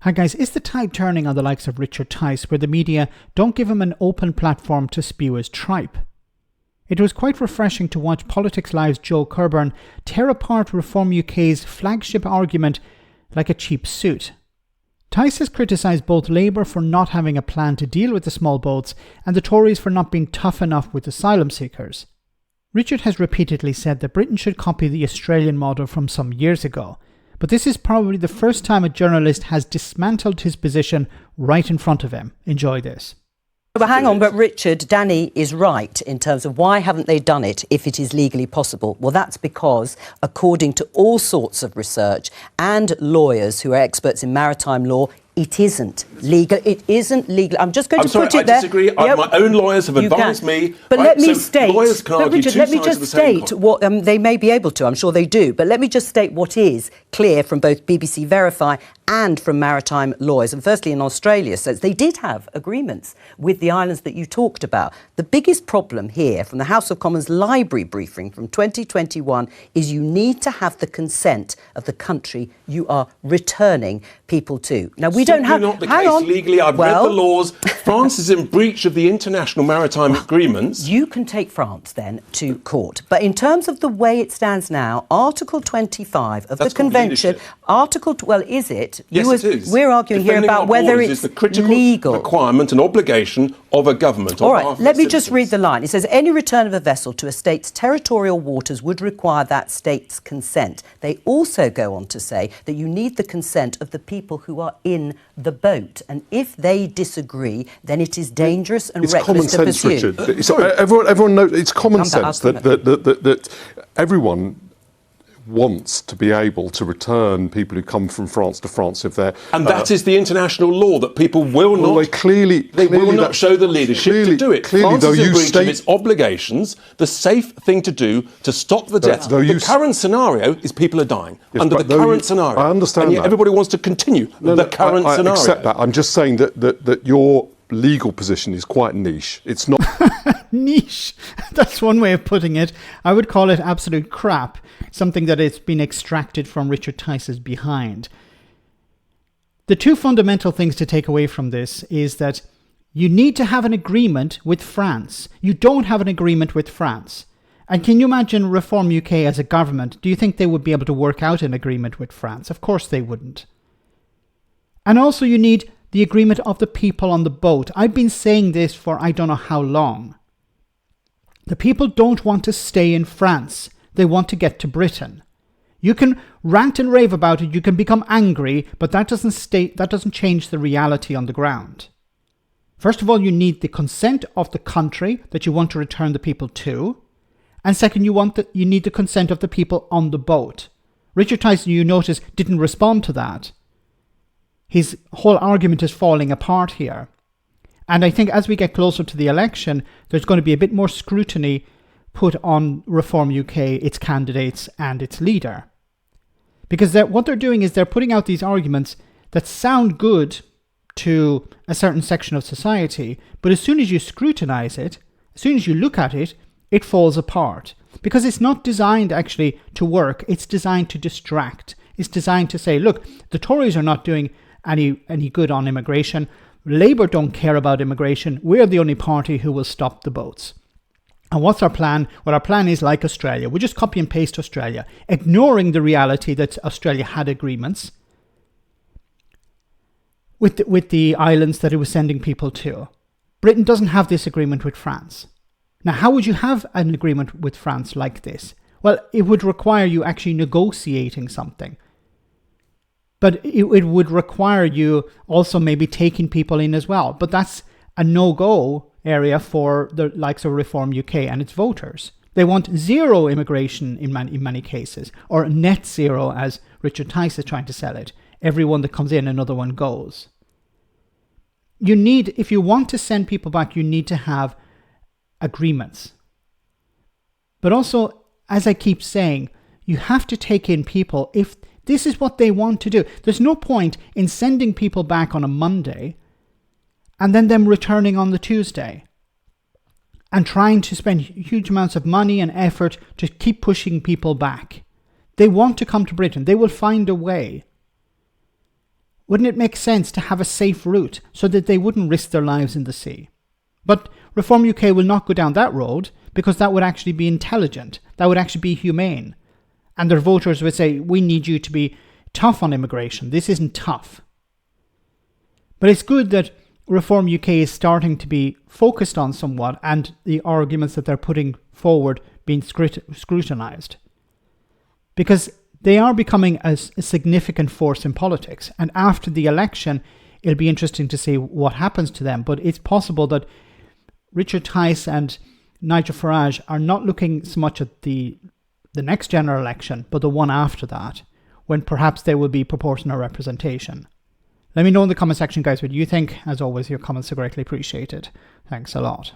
Hi guys, is the tide turning on the likes of Richard Tice where the media don't give him an open platform to spew his tripe? It was quite refreshing to watch Politics Live's Jo Coburn tear apart Reform UK's flagship argument like a cheap suit. Tice has criticised both Labour for not having a plan to deal with the small boats and the Tories for not being tough enough with asylum seekers. Richard has repeatedly said that Britain should copy the Australian model from some years ago. But this is probably the first time a journalist has dismantled his position right in front of him. Enjoy this. But hang on, but Richard, Danny is right in terms of why haven't they done it if it is legally possible? Well, that's because, according to all sorts of research and lawyers who are experts in maritime law, it isn't legal. It isn't legal. I'm just going to put it there. I disagree. My own lawyers have advised me. But let me state. Lawyers can argue Richard, let me just state what they may be able to. I'm sure they do. But let me just state what is clear from both BBC Verify and from maritime lawyers. And firstly, in Australia, says they did have agreements with the islands that you talked about. The biggest problem here, from the House of Commons Library briefing from 2021, is you need to have the consent of the country you are returning people to. Now, we don't have... not the case legally. I've read the laws. France is in breach of the international maritime agreements. You can take France, then, to court. But in terms of the way it stands now, Article 25 of the Convention... is it? Yes, it is. We're arguing here about whether it's the critical legal requirement and obligation of a government. All right, let me just read the line. It says, any return of a vessel to a state's territorial waters would require that state's consent. They also go on to say that you need the consent of the people who are in the boat. And if they disagree, then it is dangerous and reckless to pursue. It's common sense, Richard. Everyone knows it's common sense that everyone wants to be able to return people who come from France to France if they're... And that is the international law, that people will not... They will not show the leadership to do it. France is in breach of its obligations. The safe thing to do to stop the deaths. The current scenario is people are dying. Under the current scenario. I understand and yet that. everybody wants to continue the current scenario. I accept that. I'm just saying that your legal position is quite niche. It's not... Niche. That's one way of putting it. I would call it absolute crap. Something that has been extracted from Richard Tice's behind. The two fundamental things to take away from this is that you need to have an agreement with France. You don't have an agreement with France. And can you imagine Reform UK as a government? Do you think they would be able to work out an agreement with France? Of course they wouldn't. And also you need the agreement of the people on the boat. I've been saying this for I don't know how long. The people don't want to stay in France. They want to get to Britain. You can rant and rave about it, you can become angry, but that doesn't change the reality on the ground. First of all, you need the consent of the country that you want to return the people to. And second, you need the consent of the people on the boat. Richard Tice, you notice, didn't respond to that. His whole argument is falling apart here. And I think as we get closer to the election, there's going to be a bit more scrutiny put on Reform UK, its candidates and its leader. Because what they're doing is they're putting out these arguments that sound good to a certain section of society, but as soon as you scrutinise it, as soon as you look at it, it falls apart. Because it's not designed actually to work, it's designed to distract. It's designed to say, look, the Tories are not doing any good on immigration. Labour don't care about immigration. We're the only party who will stop the boats. And what's our plan? Well, our plan is like Australia. We just copy and paste Australia, ignoring the reality that Australia had agreements with the islands that it was sending people to. Britain doesn't have this agreement with France. Now, how would you have an agreement with France like this? Well, it would require you actually negotiating something. But it would require you also maybe taking people in as well. But that's a no-go area for the likes of Reform UK and its voters. They want zero immigration in many cases, or net zero as Richard Tice is trying to sell it. Everyone that comes in, another one goes. If you want to send people back, you need to have agreements. But also, as I keep saying, you have to take in people if this is what they want to do. There's no point in sending people back on a Monday and then them returning on the Tuesday and trying to spend huge amounts of money and effort to keep pushing people back. They want to come to Britain. They will find a way. wouldn't it make sense to have a safe route so that they wouldn't risk their lives in the sea? But Reform UK will not go down that road because that would actually be intelligent. That would actually be humane. And their voters would say, we need you to be tough on immigration. This isn't tough. But it's good that Reform UK is starting to be focused on somewhat and the arguments that they're putting forward being scrutinised. Because they are becoming a significant force in politics. And after the election, it'll be interesting to see what happens to them. But it's possible that Richard Tice and Nigel Farage are not looking so much at the next general election, but the one after that, when perhaps there will be proportional representation. Let me know in the comment section, guys, what you think. As always, your comments are greatly appreciated. Thanks a lot.